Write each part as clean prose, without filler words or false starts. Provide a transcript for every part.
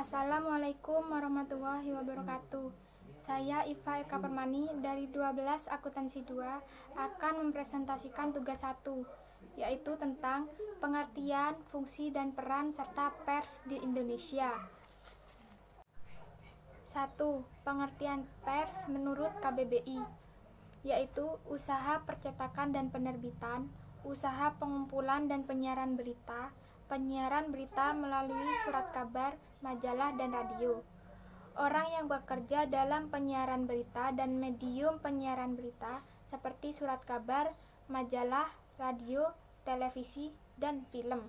Assalamualaikum warahmatullahi wabarakatuh. Saya Iva Eka Permani dari 12 Akuntansi 2 akan mempresentasikan tugas 1, yaitu tentang pengertian, fungsi, dan peran serta pers di Indonesia. 1. Pengertian pers menurut KBBI, yaitu usaha percetakan dan penerbitan, usaha pengumpulan dan penyiaran berita melalui surat kabar, majalah, dan radio. Orang yang bekerja dalam penyiaran berita dan medium penyiaran berita seperti surat kabar, majalah, radio, televisi, dan film.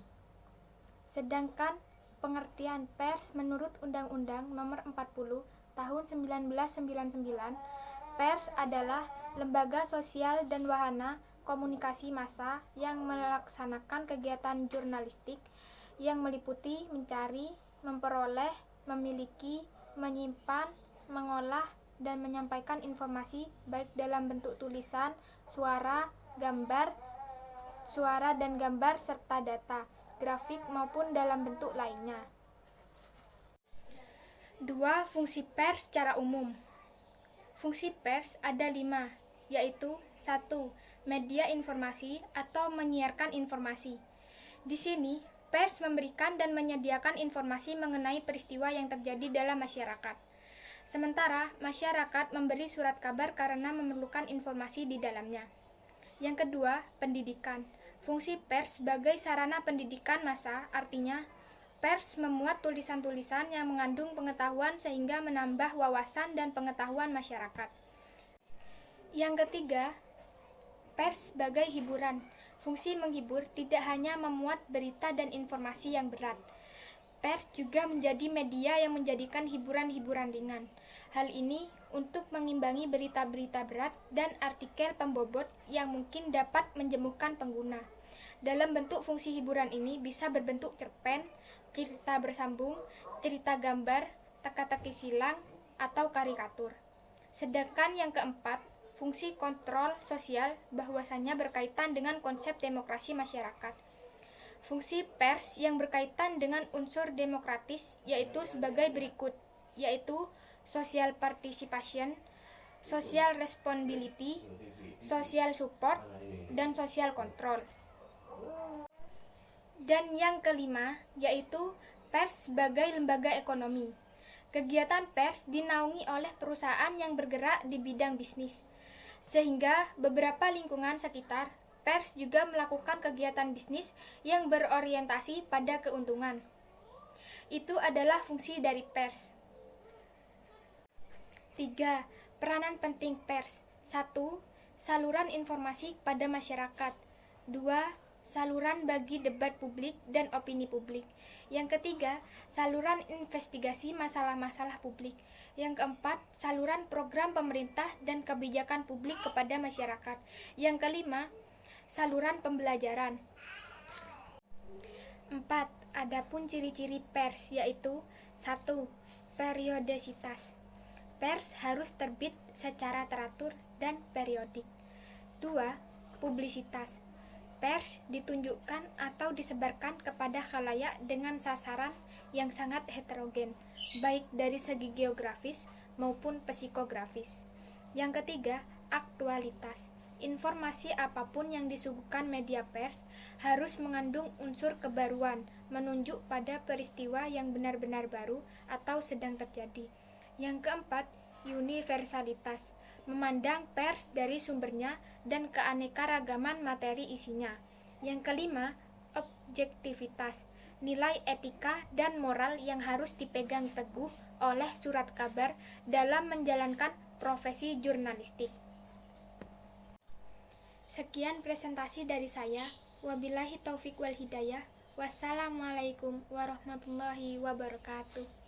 Sedangkan pengertian pers menurut Undang-Undang Nomor 40 Tahun 1999, pers adalah lembaga sosial dan wahana komunikasi massa yang melaksanakan kegiatan jurnalistik yang meliputi mencari, memperoleh, memiliki, menyimpan, mengolah, dan menyampaikan informasi baik dalam bentuk tulisan, suara dan gambar serta data, grafik maupun dalam bentuk lainnya. 2. Fungsi pers secara umum. Fungsi pers ada 5, yaitu 1. Media informasi atau menyiarkan informasi. Di sini, pers memberikan dan menyediakan informasi mengenai peristiwa yang terjadi dalam masyarakat. Sementara, masyarakat memberi surat kabar karena memerlukan informasi di dalamnya. Yang kedua, pendidikan. Fungsi pers sebagai sarana pendidikan massa, artinya pers memuat tulisan-tulisan yang mengandung pengetahuan sehingga menambah wawasan dan pengetahuan masyarakat. Yang ketiga, pers sebagai hiburan. Fungsi menghibur tidak hanya memuat berita dan informasi yang berat. Pers juga menjadi media yang menjadikan hiburan-hiburan ringan. Hal ini untuk mengimbangi berita-berita berat dan artikel pembobot yang mungkin dapat menjemukan pengguna. Dalam bentuk fungsi hiburan ini bisa berbentuk cerpen, cerita bersambung, cerita gambar, teka-teki silang, atau karikatur. Sedangkan yang keempat, fungsi kontrol sosial bahwasanya berkaitan dengan konsep demokrasi masyarakat. Fungsi pers yang berkaitan dengan unsur demokratis yaitu sebagai berikut, yaitu social participation, social responsibility, social support, dan social control. Dan yang kelima, yaitu pers sebagai lembaga ekonomi. Kegiatan pers dinaungi oleh perusahaan yang bergerak di bidang bisnis, sehingga beberapa lingkungan sekitar, pers juga melakukan kegiatan bisnis yang berorientasi pada keuntungan. Itu adalah fungsi dari pers. 3. Peranan penting pers. 1. Saluran informasi kepada masyarakat. 2. Saluran bagi debat publik dan opini publik. Yang ketiga, saluran investigasi masalah-masalah publik. Yang keempat, saluran program pemerintah dan kebijakan publik kepada masyarakat. Yang kelima, saluran pembelajaran. 4. Adapun ciri-ciri pers yaitu 1. Periodisitas. Pers harus terbit secara teratur dan periodik. 2. Publisitas. Pers ditunjukkan atau disebarkan kepada khalayak dengan sasaran yang sangat heterogen, baik dari segi geografis maupun psikografis. Yang ketiga, aktualitas. Informasi apapun yang disuguhkan media pers harus mengandung unsur kebaruan, menunjuk pada peristiwa yang benar-benar baru atau sedang terjadi. Yang keempat, universalitas. Memandang pers dari sumbernya dan keanekaragaman materi isinya. Yang kelima, objektivitas. Nilai etika dan moral yang harus dipegang teguh oleh surat kabar dalam menjalankan profesi jurnalistik. Sekian presentasi dari saya. Wabillahi taufik wal hidayah. Wassalamualaikum warahmatullahi wabarakatuh.